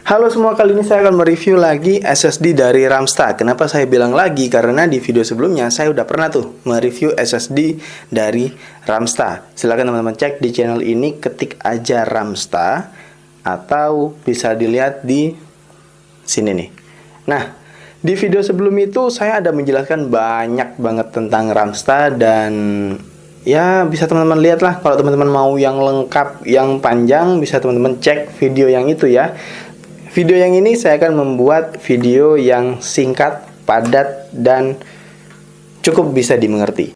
Halo semua, kali ini saya akan mereview lagi SSD dari Ramsta. Kenapa saya bilang lagi? Karena di video sebelumnya saya udah pernah tuh mereview SSD dari Ramsta. Silahkan teman-teman cek di channel ini, ketik aja Ramsta, atau bisa dilihat di sini nih. Nah, di video sebelum itu saya ada menjelaskan banyak banget tentang Ramsta, dan ya bisa teman-teman lihat lah. Kalau teman-teman mau yang lengkap, yang panjang, bisa teman-teman cek video yang itu ya. Video yang ini saya akan membuat video yang singkat, padat, dan cukup bisa dimengerti.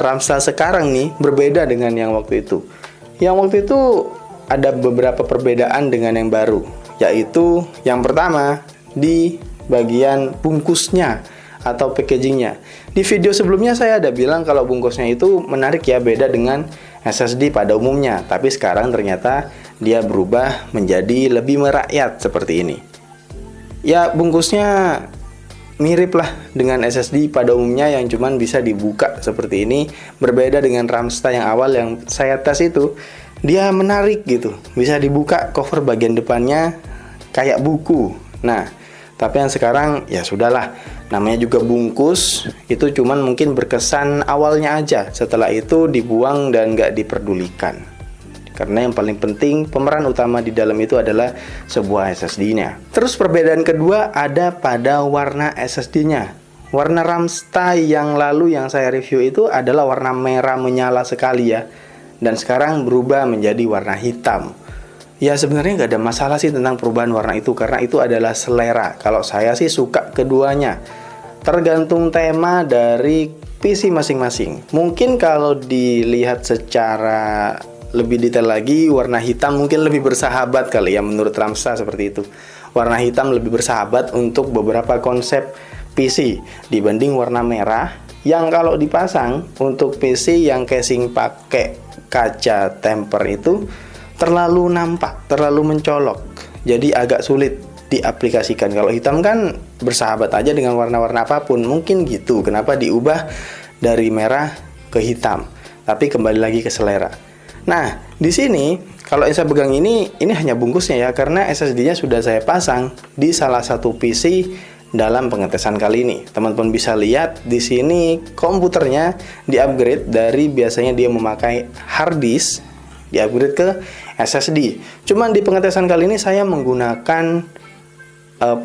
Ramsta sekarang nih berbeda dengan yang waktu itu. Yang waktu itu ada beberapa perbedaan dengan yang baru, yaitu yang pertama di bagian bungkusnya atau packagingnya. Di video sebelumnya saya ada bilang kalau bungkusnya itu menarik ya, beda dengan SSD pada umumnya. Tapi sekarang ternyata dia berubah menjadi lebih merakyat seperti ini. Ya, bungkusnya mirip lah dengan SSD pada umumnya yang cuman bisa dibuka seperti ini. Berbeda dengan Ramsta yang awal yang saya tes itu, dia menarik gitu, bisa dibuka cover bagian depannya kayak buku. Nah, tapi yang sekarang ya sudahlah, namanya juga bungkus, itu cuman mungkin berkesan awalnya aja. Setelah itu dibuang dan nggak diperdulikan. Karena yang paling penting, pemeran utama di dalam itu adalah sebuah SSD-nya. Terus perbedaan kedua ada pada warna SSD-nya. Warna Ramsta yang lalu yang saya review itu adalah warna merah menyala sekali ya. Dan sekarang berubah menjadi warna hitam. Ya sebenarnya nggak ada masalah sih tentang perubahan warna itu, karena itu adalah selera. Kalau saya sih suka keduanya, tergantung tema dari PC masing-masing. Mungkin kalau dilihat secara lebih detail lagi, warna hitam mungkin lebih bersahabat kali ya menurut Ramsta, seperti itu. Warna hitam lebih bersahabat untuk beberapa konsep PC dibanding warna merah yang kalau dipasang untuk PC yang casing pakai kaca temper itu terlalu nampak, terlalu mencolok, jadi agak sulit diaplikasikan. Kalau hitam kan bersahabat aja dengan warna-warna apapun, mungkin gitu. Kenapa diubah dari merah ke hitam? Tapi kembali lagi ke selera. Nah, di sini kalau yang saya pegang ini hanya bungkusnya ya, karena SSD-nya sudah saya pasang di salah satu PC dalam pengetesan kali ini. Teman-teman bisa lihat di sini komputernya di-upgrade dari biasanya dia memakai hard disk, di-upgrade ke SSD. Cuman di pengetesan kali ini saya menggunakan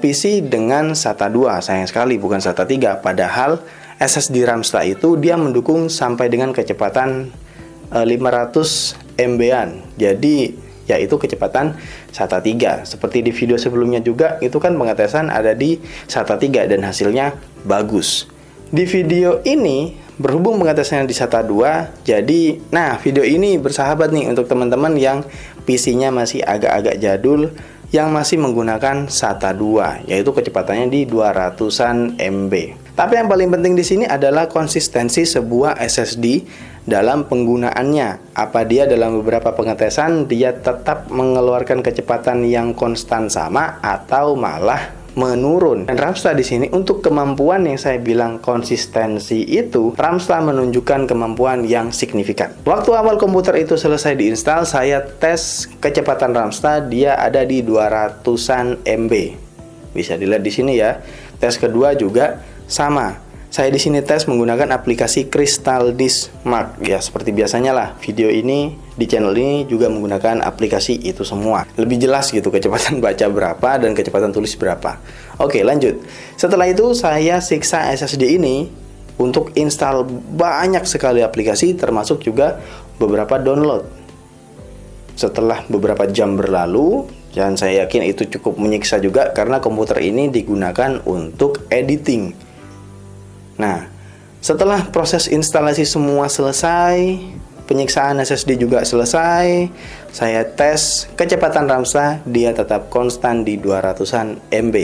PC dengan SATA 2. Sayang sekali bukan SATA 3. Padahal SSD Ramsta itu dia mendukung sampai dengan kecepatan 500 MB-an. Jadi yaitu kecepatan SATA 3. Seperti di video sebelumnya juga, itu kan pengetesan ada di SATA 3 dan hasilnya bagus. Di video ini berhubung pengetesannya di SATA 2, jadi nah video ini bersahabat nih untuk teman-teman yang PC-nya masih agak-agak jadul, yang masih menggunakan SATA 2, yaitu kecepatannya di 200-an MB. Tapi yang paling penting di sini adalah konsistensi sebuah SSD dalam penggunaannya. Apa dia dalam beberapa pengetesan dia tetap mengeluarkan kecepatan yang konstan sama atau malah menurun. Dan Ramsta di sini untuk kemampuan yang saya bilang konsistensi itu, Ramsta menunjukkan kemampuan yang signifikan. Waktu awal komputer itu selesai diinstal, saya tes kecepatan Ramsta, dia ada di 200-an MB. Bisa dilihat di sini ya. Tes kedua juga sama. Saya di sini tes menggunakan aplikasi Crystal Disk Mark. Ya seperti biasanya lah, video ini di channel ini juga menggunakan aplikasi itu semua. Lebih jelas gitu kecepatan baca berapa dan kecepatan tulis berapa. Oke, lanjut. Setelah itu saya siksa SSD ini untuk install banyak sekali aplikasi, termasuk juga beberapa download. Setelah beberapa jam berlalu, dan saya yakin itu cukup menyiksa juga karena komputer ini digunakan untuk editing. Nah, setelah proses instalasi semua selesai, penyiksaan SSD juga selesai, saya tes kecepatan Ramsta, dia tetap konstan di 200-an MB.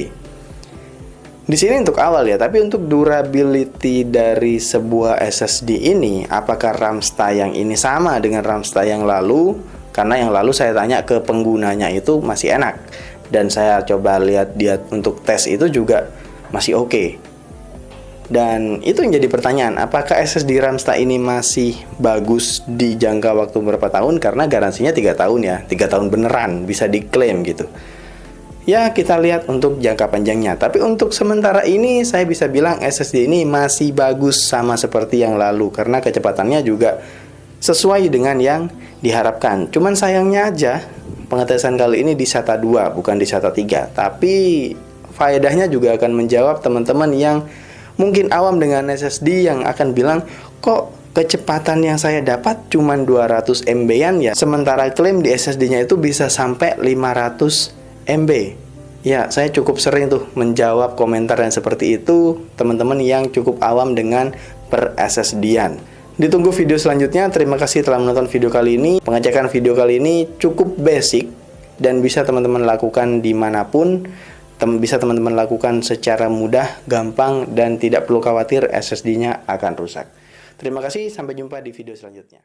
Di sini untuk awal ya, tapi untuk durability dari sebuah SSD ini, apakah Ramsta yang ini sama dengan Ramsta yang lalu? Karena yang lalu saya tanya ke penggunanya itu masih enak, dan saya coba lihat dia untuk tes itu juga masih oke. Dan itu yang jadi pertanyaan, apakah SSD Ramsta ini masih bagus di jangka waktu berapa tahun? Karena garansinya 3 tahun ya, 3 tahun beneran bisa diklaim gitu. Ya kita lihat untuk jangka panjangnya. Tapi untuk sementara ini saya bisa bilang SSD ini masih bagus sama seperti yang lalu, karena kecepatannya juga sesuai dengan yang diharapkan. Cuman sayangnya aja pengetesan kali ini di SATA 2 bukan di SATA 3. Tapi faedahnya juga akan menjawab teman-teman yang mungkin awam dengan SSD, yang akan bilang, kok kecepatan yang saya dapat cuma 200 MB-an ya, sementara klaim di SSD-nya itu bisa sampai 500 MB. Ya, saya cukup sering tuh menjawab komentar yang seperti itu, teman-teman yang cukup awam dengan per SSD-an. Ditunggu video selanjutnya. Terima kasih telah menonton video kali ini. Pengecekan video kali ini cukup basic dan bisa teman-teman lakukan dimanapun. Bisa teman-teman lakukan secara mudah, gampang, dan tidak perlu khawatir SSD-nya akan rusak. Terima kasih, sampai jumpa di video selanjutnya.